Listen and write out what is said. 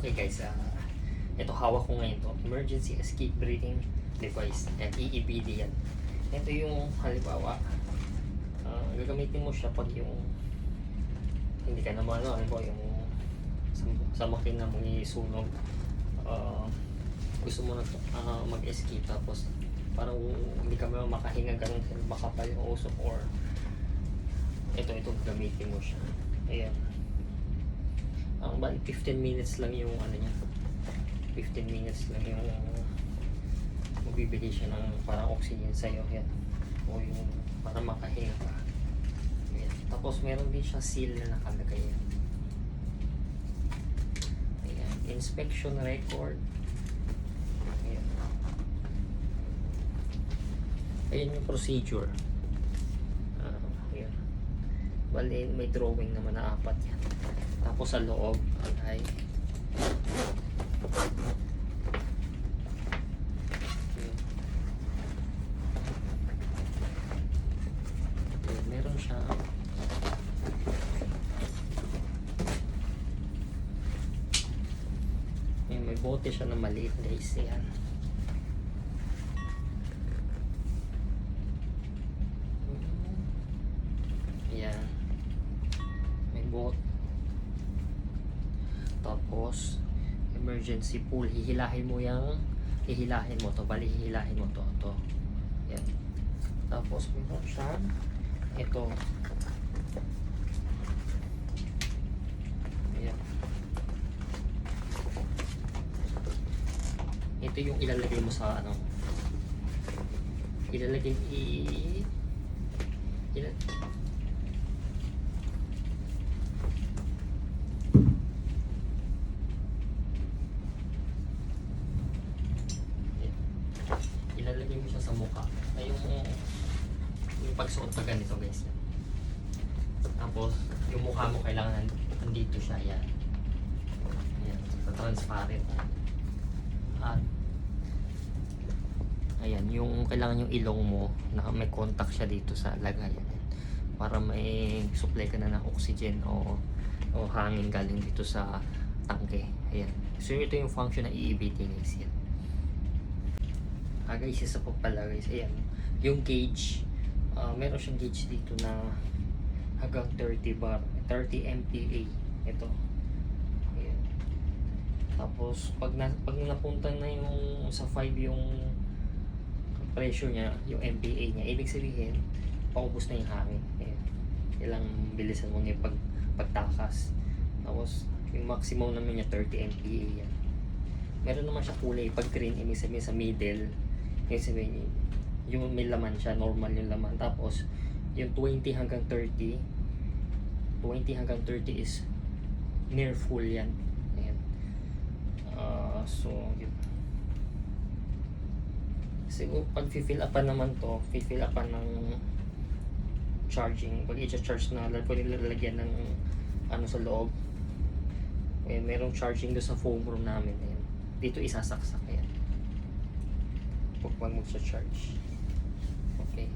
Okay guys, ito hawak ko ngayon to, emergency escape breathing device. Yan, EEBD yan. Ito yung halimbawa, gagamitin mo siya pag yung hindi ka naman halimbawa yung sa makina mo isunog, gusto mo na mag-escape tapos parang hindi ka makahinga, ganun makapal yung usok, or ito gamitin mo siya. Ayan. Ang 15 minutes lang yung ano niya. 15 minutes lang yung magbibigay siya ng parang oxygen sa'yo. Yan. O yung para makahinga ka. Yan. Tapos meron din siya seal na nakalagay yan. Ayan. Inspection record. Ayan. Ayan yung procedure. Ayan. Bali, may drawing naman na 4 yan. Tapos sa loob ay meron siya may bote siya na maliit guys. Yan. Yan. May bote. Tapos emergency pool, hihilahin mo to, bali hihilahin mo to. Yan. Tapos meron siya ito. Ayan. Ito yung ilalagay mo sa ano, ilalagay ilalagay mo siya sa mukha. Ay yung pagsuot na ganito guys. Tapos yung mukha mo kailangan nandito siya. Yan. Ayan. Transparent. At ayan, yung kailangan yung ilong mo na may contact siya dito sa lagayan. Para may supply ka na ng oxygen o hangin galing dito sa tangke. Ayan. So ito yung function ng EEBD guys. Yan. Guys, isa pa pala guys, ayan, yung gauge, meron siyang gauge dito na hanggang 30 MPa ito. Ayan. Tapos pag napunta na yung sa 5 yung pressure niya, yung MPa niya, ibig sabihin paubos na yung hangin. Ayan. Kailang bilisan mo niya pagtakas. Tapos yung maximum naman niya 30 MPa yan. Meron naman siya kulay, pag green ibig sabihin sa middle, kasi yung may laman siya, normal yung laman. Tapos yung 20 hanggang 30 is near full yan. Ayan. So yun. Siguro pag fill upan naman to, fill upan ng charging, pag i-charge na pwede lalagyan ng ano sa loob. Ayan, merong charging doon sa foam room namin. Ayan. Dito isasaksak. Ayan. Huwag mo sa charge. Okay.